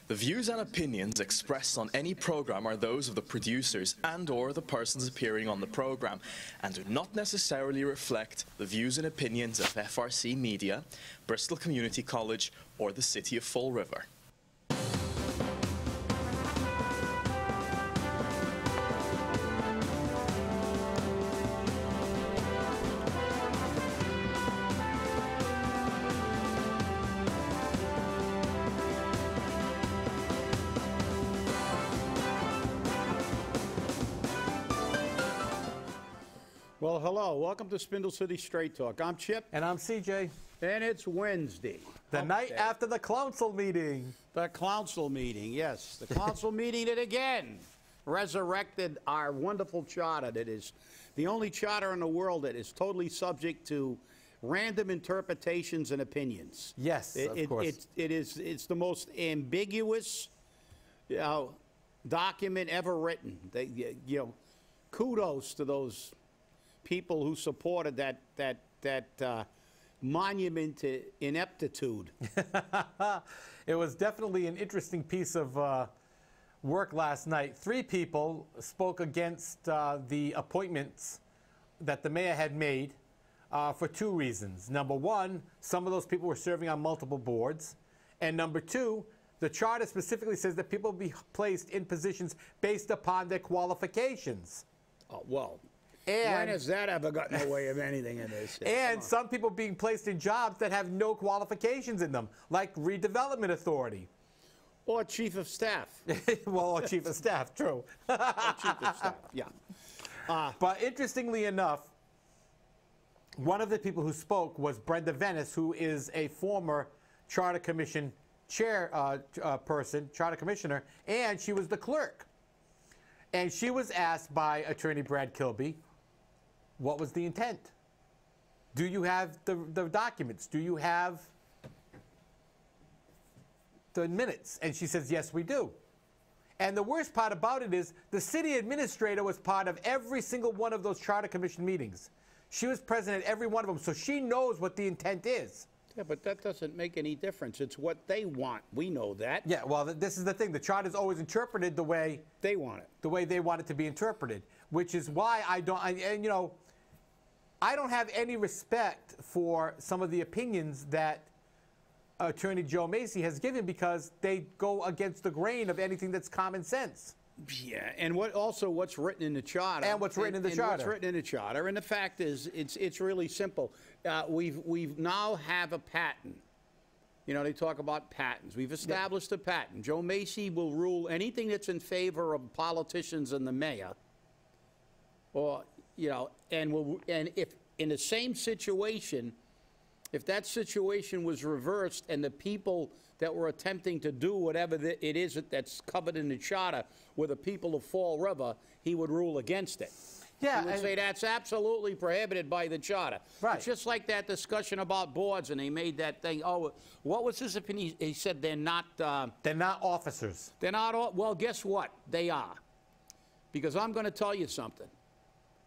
The views and opinions expressed on any program are those of the producers and/or the persons appearing on the program, and do not necessarily reflect the views and opinions of FRC Media, Bristol Community College, or the City of Fall River. Well, hello. Welcome to Spindle City Straight Talk. I'm Chip. And I'm CJ. And it's Wednesday. The night after the Clowncil meeting. The Clowncil meeting, yes. The Clowncil meeting that again resurrected our wonderful charter that is the only charter in the world that is totally subject to random interpretations and opinions. Yes, of course. It's the most ambiguous document ever written. Kudos to those people who supported that monument to ineptitude. It was definitely an interesting piece of work last night. 3 people spoke against the appointments that the mayor had made for 2 reasons. Number 1, some of those people were serving on multiple boards. And number 2, the charter specifically says that people be placed in positions based upon their qualifications. Oh, well. And, when has that ever gotten in the way of anything in this? And some people being placed in jobs that have no qualifications in them, like redevelopment authority. Or chief of staff. Well, or chief of staff, true. Or chief of staff, yeah. But interestingly enough, one of the people who spoke was Brenda Venice, who is a former Charter Commission Charter Commissioner, and she was the clerk. And she was asked by Attorney Brad Kilby, what was the intent? Do you have the documents? Do you have the minutes? And she says, yes, we do. And the worst part about it is the city administrator was part of every single one of those Charter Commission meetings. She was present at every one of them, so she knows what the intent is. Yeah, but that doesn't make any difference. It's what they want. We know that. Yeah, well, this is the thing. The charter is always interpreted the way they want it. The way they want it to be interpreted, which is why I don't have any respect for some of the opinions that Attorney Joe Macy has given, because they go against the grain of anything that's common sense. Yeah, and what's written in the charter. And what's written in the charter. What's written in the charter. And the fact is, it's really simple. We've now have a patent. You know, they talk about patents. We've established a patent. Joe Macy will rule anything that's in favor of politicians and the mayor, or, and if in the same situation, if that situation was reversed and the people that were attempting to do whatever it is that's covered in the charter were the people of Fall River, he would rule against it. Yeah, he would say that's absolutely prohibited by the charter. Right. It's just like that discussion about boards, and they made that thing. Oh, what was his opinion? He said they're not officers. They're not. Well, guess what? They are. Because I'm going to tell you something.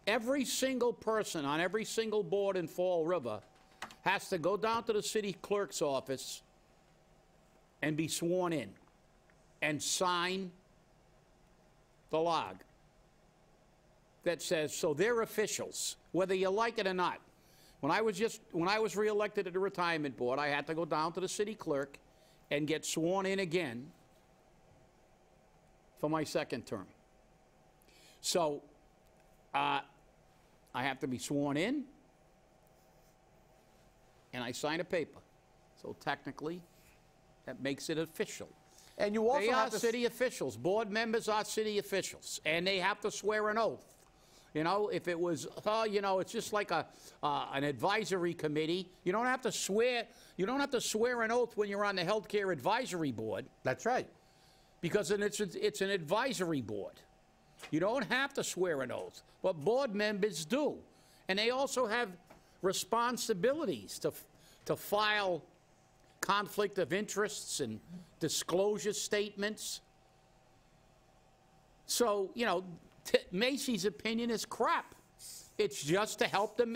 Every single person on every single board in Fall River has to go down to the city clerk's office and be sworn in and sign the log that says, so they're officials, whether you like it or not. When I was reelected at the retirement board, I had to go down to the city clerk and get sworn in again for my 2nd term. So I have to be sworn in, and I sign a paper. So technically, that makes it official. And you also have city officials. Board members are city officials, and they have to swear an oath. You know, if it was, it's just like an advisory committee. You don't have to swear. You don't have to swear an oath when you're on the healthcare advisory board. That's right. Because it's an advisory board. You don't have to swear an oath, but board members do, and they also have responsibilities to file conflict of interests and disclosure statements. So, Macy's opinion is crap. It's just to help them,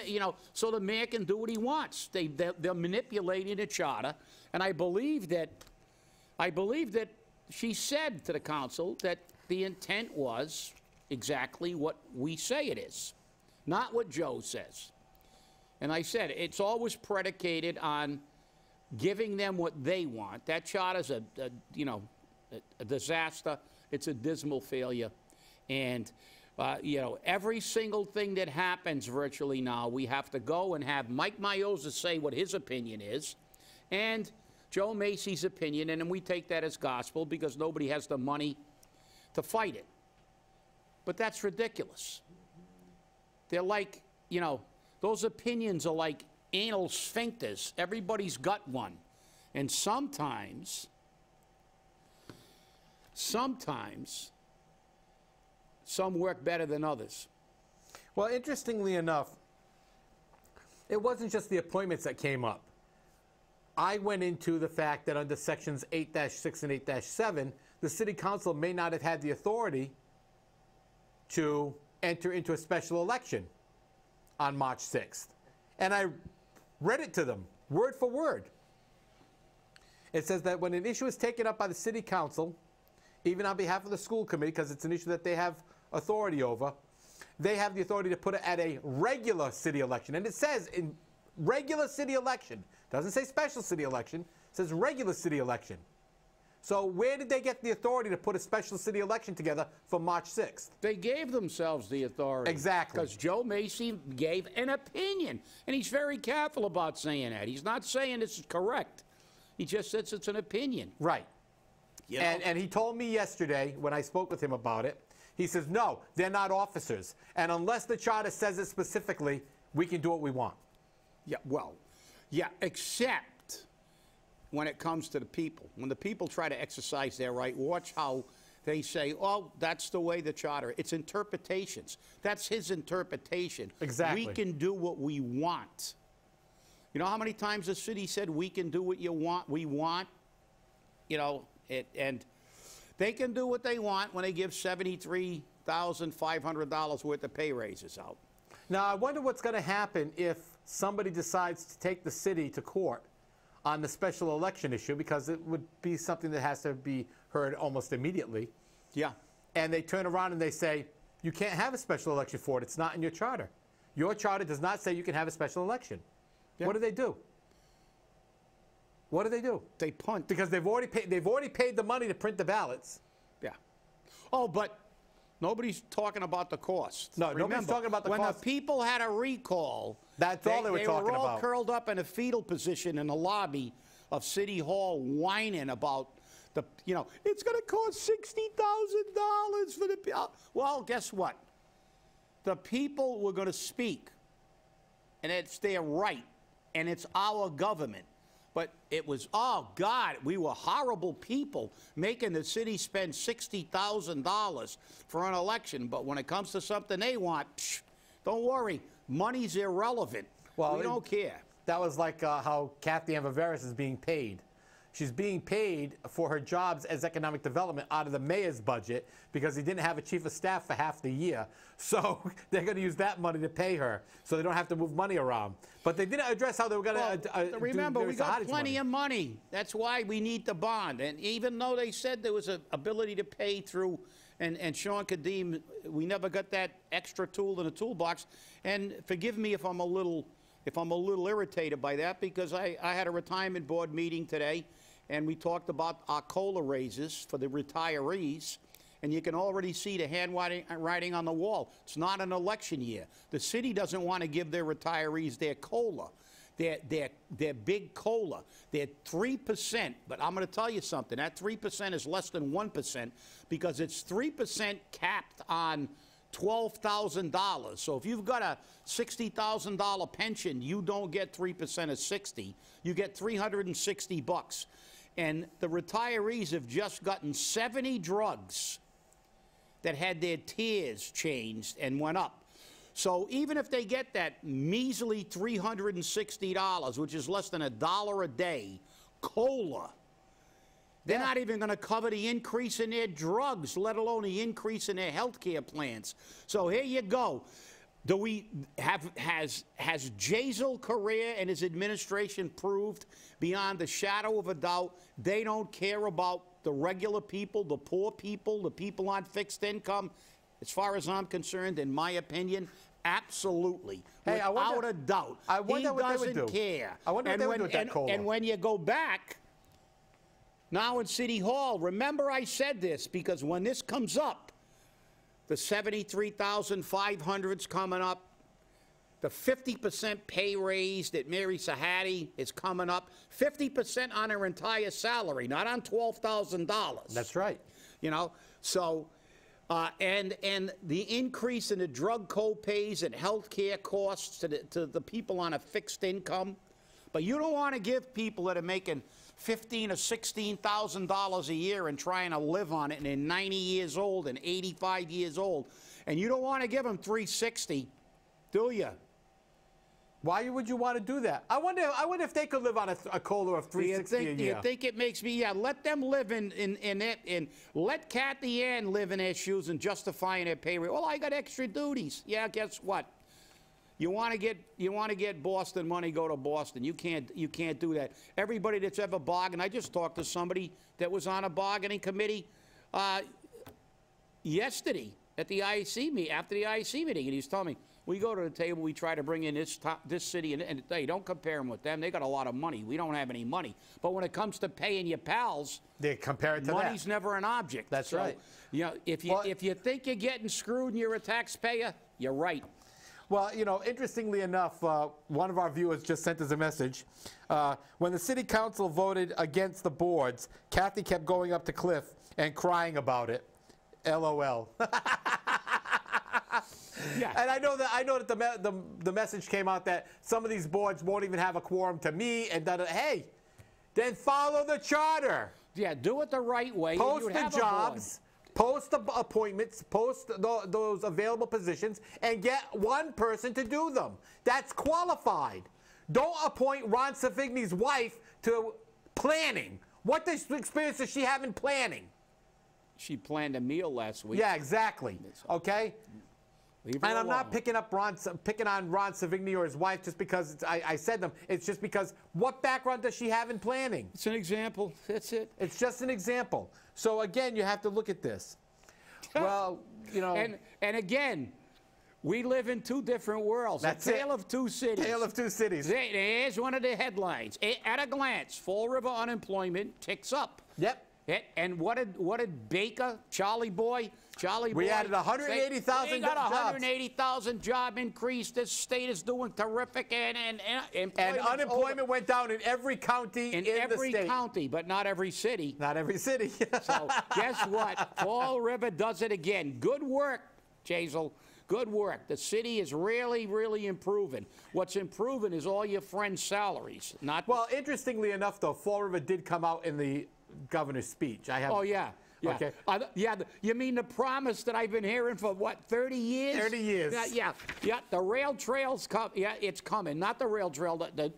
so the mayor can do what he wants. They're manipulating the charter, and I believe that she said to the council that the intent was exactly what we say it is, not what Joe says. And I said, it's always predicated on giving them what they want. That charter's a disaster. It's a dismal failure. And, every single thing that happens virtually now, we have to go and have Mike Mioza say what his opinion is, and Joe Macy's opinion, and then we take that as gospel because nobody has the money to fight it. But that's ridiculous. They're like, those opinions are like anal sphincters. Everybody's got one. And sometimes some work better than others. Well, interestingly enough, it wasn't just the appointments that came up. I went into the fact that under sections 8-6 and 8-7, the city council may not have had the authority to enter into a special election on March 6th. And I read it to them, word for word. It says that when an issue is taken up by the city council, even on behalf of the school committee, because it's an issue that they have authority over, they have the authority to put it at a regular city election. And it says in regular city election. Doesn't say special city election. It says regular city election. So where did they get the authority to put a special city election together for March 6th? They gave themselves the authority. Exactly. Because Joe Macy gave an opinion. And he's very careful about saying that. He's not saying this is correct. He just says it's an opinion. Right. And he told me yesterday when I spoke with him about it, he says, no, they're not officers. And unless the charter says it specifically, we can do what we want. Yeah, well, yeah, except when it comes to the people. When the people try to exercise their right, watch how they say, oh, that's the way the charter. It's interpretations. That's his interpretation. Exactly. We can do what we want. You know how many times the city said we can do what you want, we want? And they can do what they want when they give $73,500 worth of pay raises out. Now, I wonder what's going to happen if somebody decides to take the city to court on the special election issue, because it would be something that has to be heard almost immediately. Yeah. And they turn around and they say, you can't have a special election for it. It's not in your charter. Your charter does not say you can have a special election. Yeah. What do they do? What do they do? They punt. Because they've already paid the money to print the ballots. Yeah. Oh, but nobody's talking about the cost. No, nobody's talking about the cost. When the people had a recall, that's all they were talking about. They were all curled up in a fetal position in the lobby of City Hall whining about it's going to cost $60,000 for the people. Well, guess what? The people were going to speak, and it's their right, and it's our government. But it was, oh, God, we were horrible people making the city spend $60,000 for an election. But when it comes to something they want, don't worry, money's irrelevant. Well, we don't care. That was like how Kathy Viveris is being paid. She's being paid for her jobs as economic development out of the mayor's budget because he didn't have a chief of staff for half the year. So they're going to use that money to pay her so they don't have to move money around. But they didn't address how they were going to remember, we got plenty of money. That's why we need the bond. And even though they said there was an ability to pay through, and Sean Kadim, we never got that extra tool in the toolbox. And forgive me if I'm a little irritated by that, because I had a retirement board meeting today, and we talked about our COLA raises for the retirees, and you can already see the handwriting on the wall. It's not an election year. The city doesn't want to give their retirees their COLA, their big COLA. They're 3%, but I'm going to tell you something. That 3% is less than 1% because it's 3% capped on $12,000. So if you've got a $60,000 pension, you don't get 3% of 60. You get $360. And the retirees have just gotten 70 drugs that had their tiers changed and went up. So even if they get that measly $360, which is less than $1 a day, COLA, they're not even going to cover the increase in their drugs, let alone the increase in their health care plans. So here you go. Has Jazel Correa and his administration proved beyond the shadow of a doubt they don't care about the regular people, the poor people, the people on fixed income? As far as I'm concerned, in my opinion, absolutely. Hey, without a doubt. I wonder he what doesn't they would do. care. I wonder what they would do with that COLA. And when you go back, now in City Hall, remember I said this, because when this comes up, the 73,500's coming up. The 50% pay raise that Mary Sahadi is coming up. 50% on her entire salary, not on $12,000. That's right. You know, so, and the increase in the drug co-pays and health care costs to the people on a fixed income. But you don't want to give people that are making $15,000 or $16,000 a year and trying to live on it, and they're 90 years old and 85 years old, and you don't want to give them $360, do you? Why would you want to do that? I wonder if they could live on a COLA of $360 a year. Do you think it makes me? Yeah, let them live in it, and let Kathy Ann live in their shoes and justifying their pay rate. Well, I got extra duties. Yeah, guess what? You want to get Boston money, go to Boston. You can't do that. Everybody that's ever bargained, I just talked to somebody that was on a bargaining committee yesterday at the IEC meeting, after the IEC meeting, and he's telling me, we go to the table, we try to bring in this city, and hey, don't compare them with them. They got a lot of money. We don't have any money. But when it comes to paying your pals, they compare it to money's never an object. That's right. You know, if you think you're getting screwed and you're a taxpayer, you're right. Well, you know, interestingly enough, one of our viewers just sent us a message. When the city council voted against the boards, Kathy kept going up to Cliff and crying about it. LOL. Yeah. And I know that the message came out that some of these boards won't even have a quorum to meet, and that, hey, then follow the charter. Yeah, do it the right way. Post the jobs, post the appointments, post those available positions, and get one person to do them. That's qualified. Don't appoint Ron Savigny's wife to planning. What experience does she have in planning? She planned a meal last week. Yeah, exactly. Okay? Leave her And I'm alone. not picking on Ron Savigny or his wife just because I said them. It's just because what background does she have in planning? It's an example. That's it. It's just an example. So again, you have to look at this. Well, you know. And again, we live in two different worlds. That's a tale of two cities. Tale of two cities. Here's one of the headlines. At a glance, Fall River unemployment ticks up. Yep. And what did Baker, Charlie Boy, we added 180,000 We got jobs. 180,000 job increase. This state is doing terrific, and unemployment went down in every county in the state. every county, but not every city. Not every city. So guess what? Fall River does it again. Good work, Jazel. Good work. The city is really, really improving. What's improving is all your friends' salaries. Not well, interestingly enough, though, Fall River did come out in the governor's speech. Oh yeah. Yeah. Okay. You mean the promise that I've been hearing for, what, 30 years? 30 years. Yeah. The rail trail's come. Yeah, it's coming. Not the rail trail, the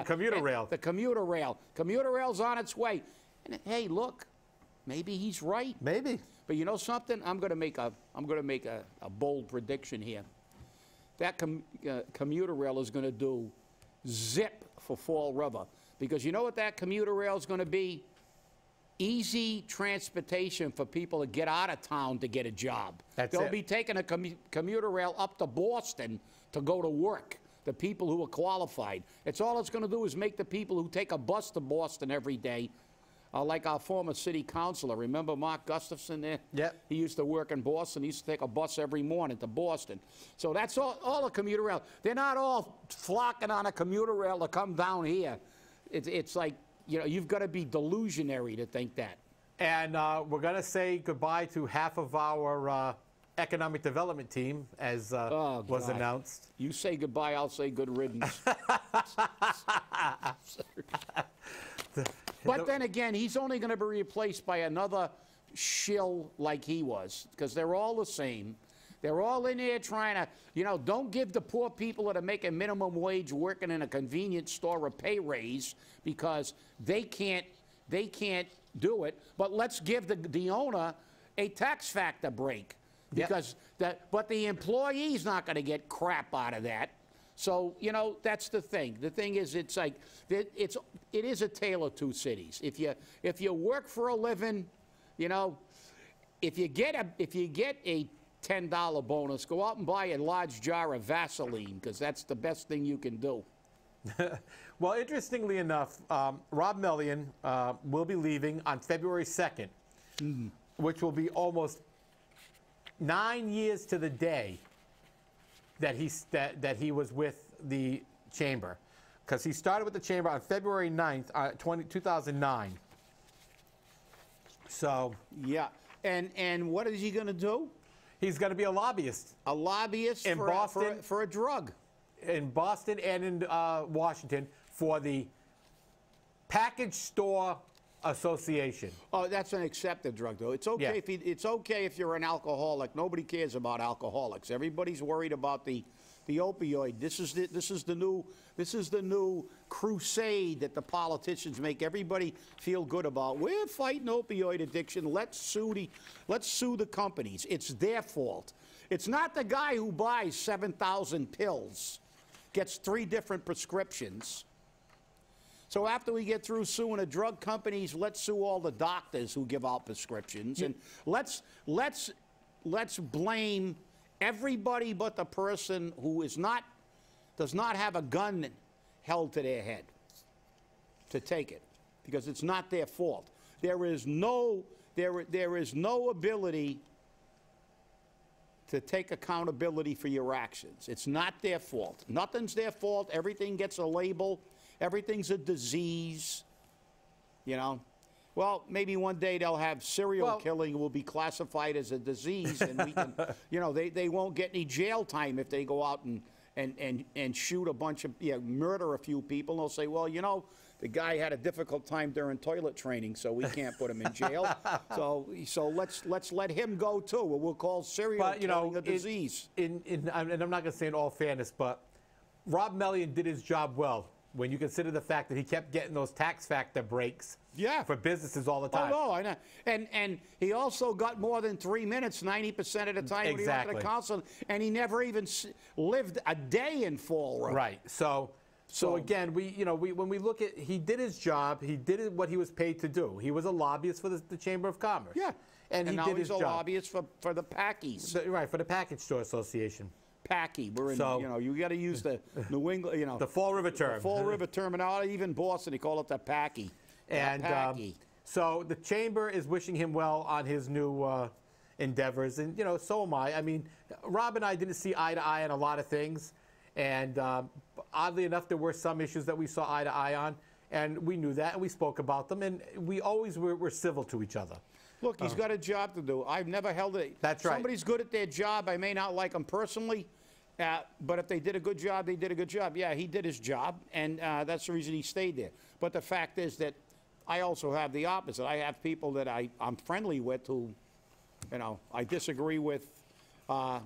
commuter rail. The commuter rail. Commuter rail's on its way. And hey, look, maybe he's right. Maybe. But you know something? I'm going to make a bold prediction here. That commuter rail is going to do zip for Fall River, because you know what that commuter rail is going to be? Easy transportation for people to get out of town to get a job. They'll be taking a commuter rail up to Boston to go to work, the people who are qualified. All it's going to do is make the people who take a bus to Boston every day, like our former city councilor. Remember Mark Gustafson there? Yep. He used to work in Boston. He used to take a bus every morning to Boston. So that's all a commuter rail. They're not all flocking on a commuter rail to come down here. It's like, you know, you've got to be delusionary to think that. And we're going to say goodbye to half of our economic development team, as was announced. You say goodbye, I'll say good riddance. But then again, he's only going to be replaced by another shill like he was, because they're all the same. They're all in there trying to, you know, don't give the poor people that are making minimum wage working in a convenience store a pay raise, because they can't do it. But let's give the owner a tax factor break, because but the employee's not going to get crap out of that. So, you know, that's the thing. The thing is, it's like, it is a tale of two cities. If you work for a living, you know, if you get a $10 bonus, go out and buy a large jar of Vaseline, because that's the best thing you can do. Well, interestingly enough, Rob Mellion will be leaving on February 2nd, which will be almost 9 years to the day that he was with the Chamber. Because he started with the Chamber on February 9th, 2009. So... Yeah. And what is he going to do? He's going to be a lobbyist. A lobbyist in Boston, for a drug. In Boston and in Washington for the Package Store Association. Oh, that's an accepted drug, though. It's okay it's okay if you're an alcoholic. Nobody cares about alcoholics. Everybody's worried about the opioid. This is the new crusade that the politicians make everybody feel good about. We're fighting opioid addiction. Let's sue the companies. It's their fault. It's not the guy who buys 7,000 pills, gets 3 different prescriptions. So after we get through suing the drug companies, let's sue all the doctors who give out prescriptions, and let's blame everybody but the person who does not have a gun held to their head to take it, because it's not their fault. There is no ability to take accountability for your actions. It's not their fault. Nothing's their fault. Everything gets a label. Everything's a disease, you know. Well, maybe one day they'll have serial killing will be classified as a disease, and we can, you know, they won't get any jail time if they go out and shoot a bunch of, murder a few people. They'll say, well, you know, the guy had a difficult time during toilet training, so we can't put him in jail. so let's let him go too. We'll call serial killing a disease. And I'm not going to say in all fairness, but Rob Mellion did his job well, when you consider the fact that he kept getting those tax factor breaks for businesses all the time. Oh, no, I know. And he also got more than 3 minutes 90% of the time when he went to the council, and he never even lived a day in Fall River. Right. So again, when we look at, he did his job. He did what he was paid to do. He was a lobbyist for the Chamber of Commerce. Yeah. And he now did he's his a job. lobbyist for the Packies. Right, for the Package Store Association. Packy. We're in, you got to use the New England, the Fall River term. The Fall River term, and even Boston, they call it the Packy. And so the Chamber is wishing him well on his new endeavors, and so am I. I mean, Rob and I didn't see eye to eye on a lot of things, and oddly enough, there were some issues that we saw eye to eye on, and we knew that, and we spoke about them, and we always were civil to each other. Look, he's got a job to do. I've never held it. That's right. Somebody's good at their job. I may not like them personally, but if they did a good job, they did a good job. Yeah, he did his job, and that's the reason he stayed there. But the fact is that I also have the opposite. I have people that I'm friendly with who, I disagree with, but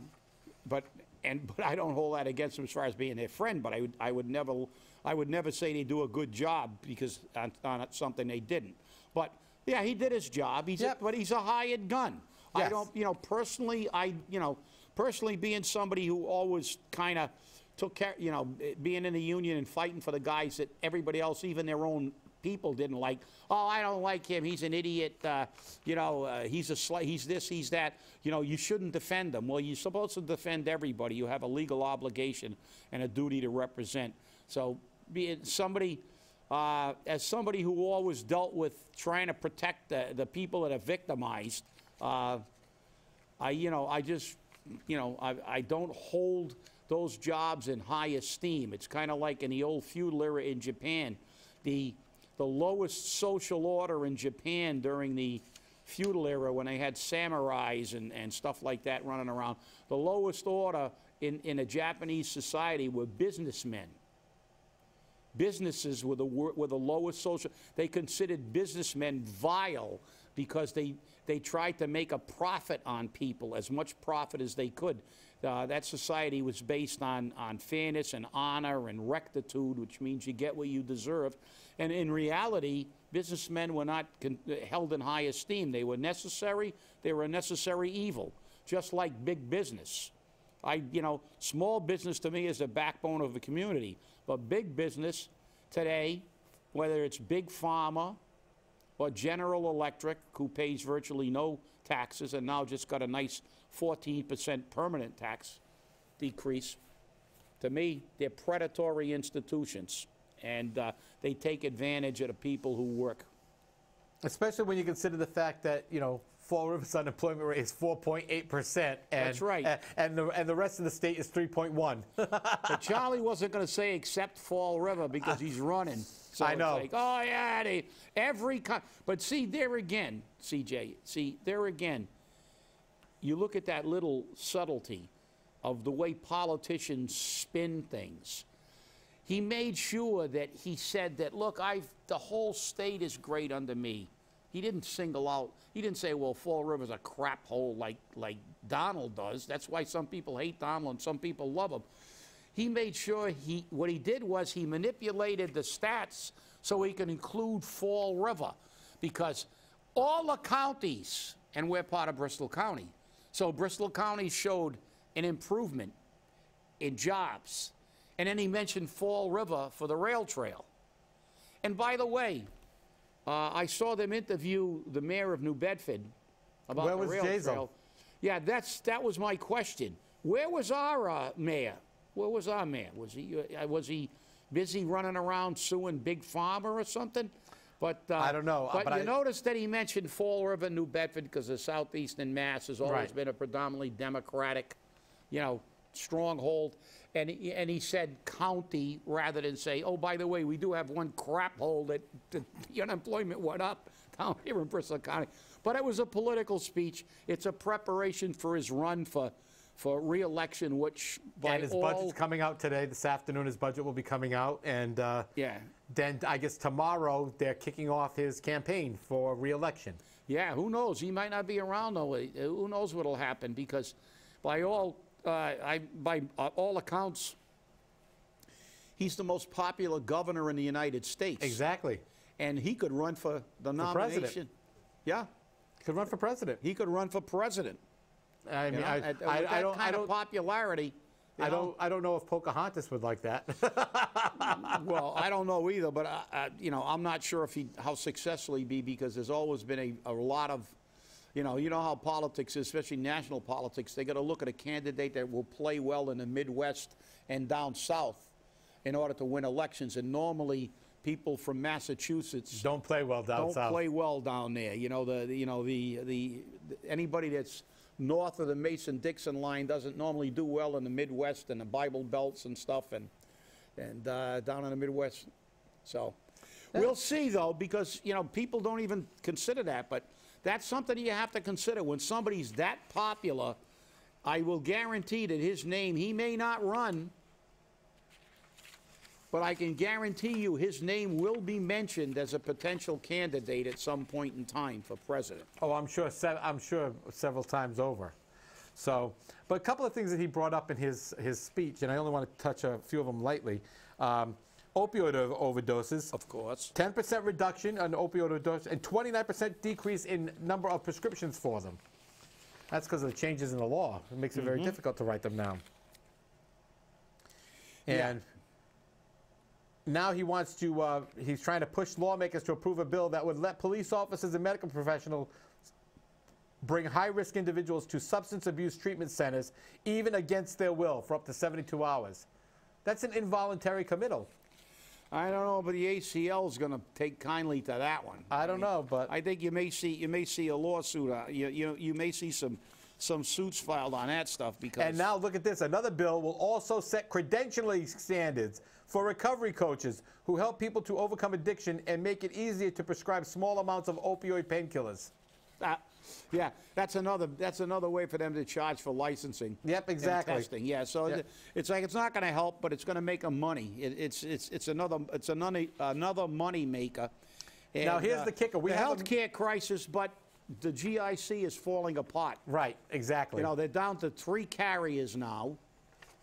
I don't hold that against them as far as being their friend. But I would never say they do a good job because on something they didn't. But yeah, he did his job. But he's a hired gun. Yes. I don't, personally being somebody who always kind of took care, being in the union and fighting for the guys that everybody else, even their own people, didn't like. Oh, I don't like him. He's an idiot. He's this, he's that. You shouldn't defend him. Well, you're supposed to defend everybody. You have a legal obligation and a duty to represent. So, being somebody. As somebody who always dealt with trying to protect the people that are victimized, I don't hold those jobs in high esteem. It's kind of like in the old feudal era in Japan. The lowest social order in Japan during the feudal era, when they had samurais and stuff like that running around, the lowest order in a Japanese society were businessmen. Businesses were the lowest social. They considered businessmen vile because they tried to make a profit on people, as much profit as they could. That society was based on fairness and honor and rectitude, which means you get what you deserve. And in reality, businessmen were not held in high esteem. They were necessary. They were a necessary evil, just like big business. Small business to me is the backbone of the community. But big business today, whether it's Big Pharma or General Electric, who pays virtually no taxes and now just got a nice 14% permanent tax decrease. To me, they're predatory institutions, and they take advantage of the people who work. Especially when you consider the fact that, you know, Fall River's unemployment rate is 4.8%. That's right. And the rest of the state is 3.1. But Charlie wasn't going to say except Fall River because he's running. So I know. It's like, oh, yeah, but see, there again, CJ, there again, you look at that little subtlety of the way politicians spin things. He made sure that he said that, look, the whole state is great under me. He didn't single out, he didn't say, well, Fall River's a crap hole like Donald does. That's why some people hate Donald and some people love him. He made sure what he did was he manipulated the stats so he could include Fall River, because all the counties, and we're part of Bristol County, so Bristol County showed an improvement in jobs. And then he mentioned Fall River for the rail trail. And by the way, I saw them interview the mayor of New Bedford about the rail trail. Yeah, that was my question. Where was our mayor? Where was our mayor? Was he busy running around suing Big Pharma or something? But I don't know. But you notice that he mentioned Fall River, New Bedford, because the southeastern Mass has always been a predominantly Democratic, you know, stronghold. And he said county rather than say, oh, by the way, we do have one crap hole that the unemployment went up down here in Bristol County. But it was a political speech. It's a preparation for his run for re-election, which by and his budget's coming out today. This afternoon, his budget will be coming out. And then I guess tomorrow they're kicking off his campaign for re-election. Yeah, who knows? He might not be around, though. Who knows what will happen? Because by all accounts, he's the most popular governor in the United States. Exactly. And he could run for the nomination. President. Yeah. He could run for president. He could run for president. I mean, with that kind of popularity. I don't know if Pocahontas would like that. Well, I don't know either, but you know, I'm not sure if how successful he'd be, because there's always been a lot of, you know how politics is, especially national politics. They got to look at a candidate that will play well in the Midwest and down south in order to win elections. And normally, people from Massachusetts don't play well down south. Don't play well down there. You know, anybody that's north of the Mason-Dixon line doesn't normally do well in the Midwest and the Bible Belts and stuff, and down in the Midwest. So we'll see, though, because people don't even consider that, but that's something you have to consider. When somebody's that popular, I will guarantee that his name, he may not run, but I can guarantee you his name will be mentioned as a potential candidate at some point in time for president. Oh, I'm sure several times over. So, but a couple of things that he brought up in his speech, and I only want to touch a few of them lightly. Opioid overdoses. Of course. 10% reduction on opioid overdoses and 29% decrease in number of prescriptions for them. That's because of the changes in the law. It makes it very difficult to write them down. And now he wants to, he's trying to push lawmakers to approve a bill that would let police officers and medical professionals bring high-risk individuals to substance abuse treatment centers, even against their will, for up to 72 hours. That's an involuntary committal. I don't know, but the ACL is going to take kindly to that one. I don't know, but I think you may see a lawsuit. You may see some suits filed on that stuff because. And now look at this. Another bill will also set credentialing standards for recovery coaches who help people to overcome addiction and make it easier to prescribe small amounts of opioid painkillers. Yeah, that's another way for them to charge for licensing. Yep, exactly. And testing. Yeah, so it's like it's not going to help, but it's going to make them money. It's another money maker. And, now here's the kicker: we have a healthcare crisis, but the GIC is falling apart. Right, exactly. They're down to 3 carriers now,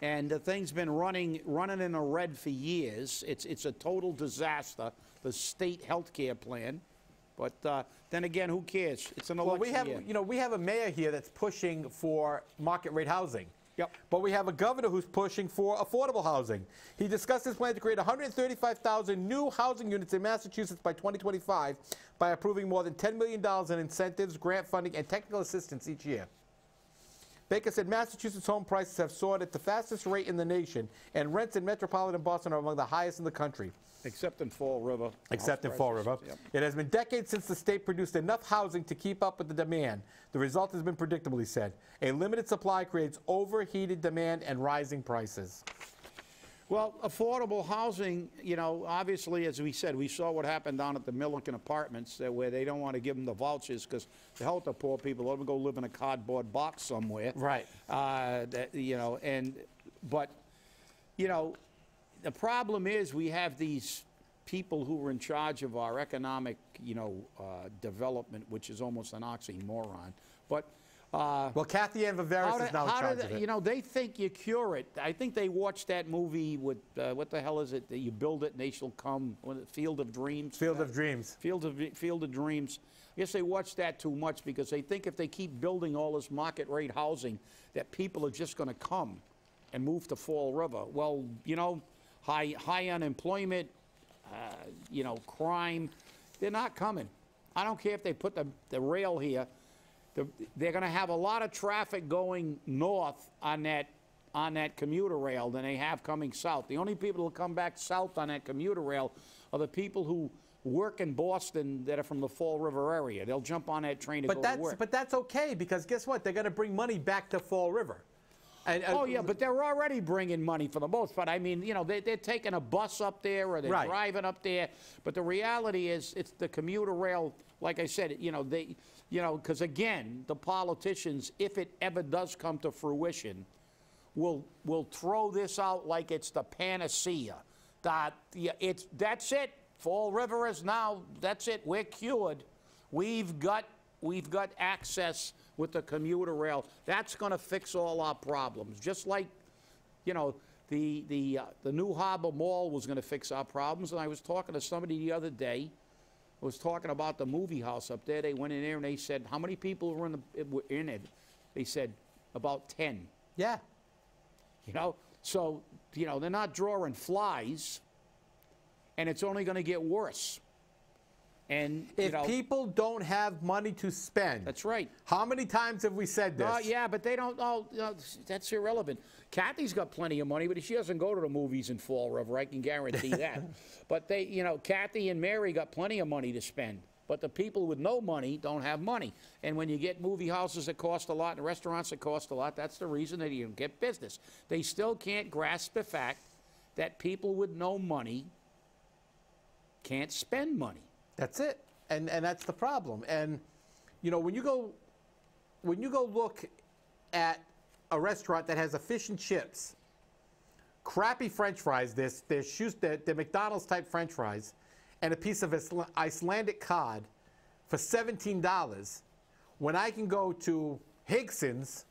and the thing's been running in the red for years. It's a total disaster. The state healthcare plan. But then again, who cares? It's an election year. We have a mayor here that's pushing for market rate housing. Yep. But we have a governor who's pushing for affordable housing. He discussed his plan to create 135,000 new housing units in Massachusetts by 2025 by approving more than $10 million in incentives, grant funding, and technical assistance each year. Baker said Massachusetts home prices have soared at the fastest rate in the nation, and rents in metropolitan Boston are among the highest in the country. Except in Fall River. Except in Fall River. Yep. It has been decades since the state produced enough housing to keep up with the demand. The result has been predictable, he said. A limited supply creates overheated demand and rising prices. Well, affordable housing, you know, obviously, as we said, we saw what happened down at the Milliken Apartments where they don't want to give them the vouchers because to help the poor people, let them go live in a cardboard box somewhere. Right. You know, but, you know, the problem is we have these people who are in charge of our economic, you know, development, which is almost an oxymoron. But well, Kathy Ann Viveris is now in charge of it. You know, they think you cure it. I think they watched that movie with, what the hell is it? That you build it and they shall come. Field of Dreams? Field of Dreams. Field of Dreams. I guess they watch that too much because they think if they keep building all this market rate housing that people are just going to come and move to Fall River. Well, you know, high unemployment, you know, crime, they're not coming. I don't care if they put the rail here. They're going to have a lot of traffic going north on that commuter rail than they have coming south. The only people who come back south on that commuter rail are the people who work in Boston that are from the Fall River area. They'll jump on that train to go to work. But that's okay because guess what? They're going to bring money back to Fall River. Oh, yeah, but they're already bringing money for the most part. I mean, you know, they're taking a bus up there or they're driving up there. But the reality is it's the commuter rail, like I said, you know, because again, the politicians, if it ever does come to fruition, will throw this out like it's the panacea. That's it. Fall River is now, that's it. We're cured. We've got access with the commuter rail. That's going to fix all our problems. Just like, you know, the New Harbor Mall was going to fix our problems. And I was talking to somebody the other day. I was talking about the movie house up there. They went in there and they said, how many people were in it? They said, about 10. Yeah. You know, so, you know, they're not drawing flies, and it's only going to get worse. And if people don't have money to spend. That's right. How many times have we said this? Yeah, but they don't. Oh, that's irrelevant. Kathy's got plenty of money, but she doesn't go to the movies in Fall River. I can guarantee that. But they, you know, Kathy and Mary got plenty of money to spend. But the people with no money don't have money. And when you get movie houses that cost a lot and restaurants that cost a lot, that's the reason that you don't get business. They still can't grasp the fact that people with no money can't spend money. That's it, and that's the problem. And you know, when you go look at a restaurant that has a fish and chips, crappy French fries, they're McDonald's type French fries, and a piece of Icelandic cod for $17, when I can go to Higson's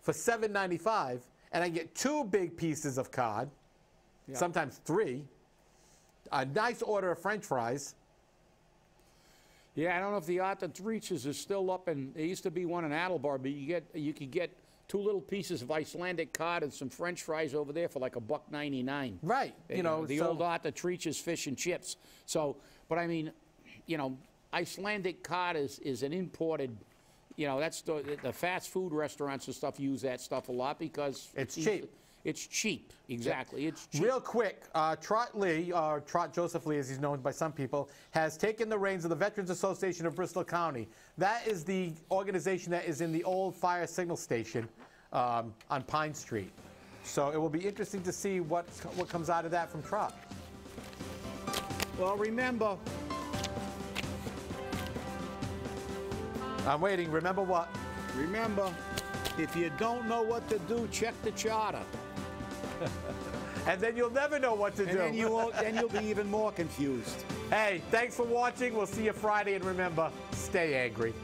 for $7.95 and I get 2 big pieces of cod, sometimes 3, a nice order of French fries. Yeah, I don't know if the Arthur Reaches is still up, and there used to be one in Attleboro, but you could get 2 little pieces of Icelandic cod and some French fries over there for like $1.99. Right. You know, the old Arthur Treacher's fish and chips. So, but I mean, you know, Icelandic cod is an imported. You know, that's the fast food restaurants and stuff use that stuff a lot because it's cheap. It's cheap, exactly. It's cheap. Real quick, Trot Lee, or Trot Joseph Lee as he's known by some people, has taken the reins of the Veterans Association of Bristol County. That is the organization that is in the old fire signal station on Pine Street. So it will be interesting to see what comes out of that from Trot. Well, remember. I'm waiting. Remember what? Remember, if you don't know what to do, check the charter. And then you'll never know what to do. Then you'll be even more confused. Hey, thanks for watching. We'll see you Friday, and remember, stay angry.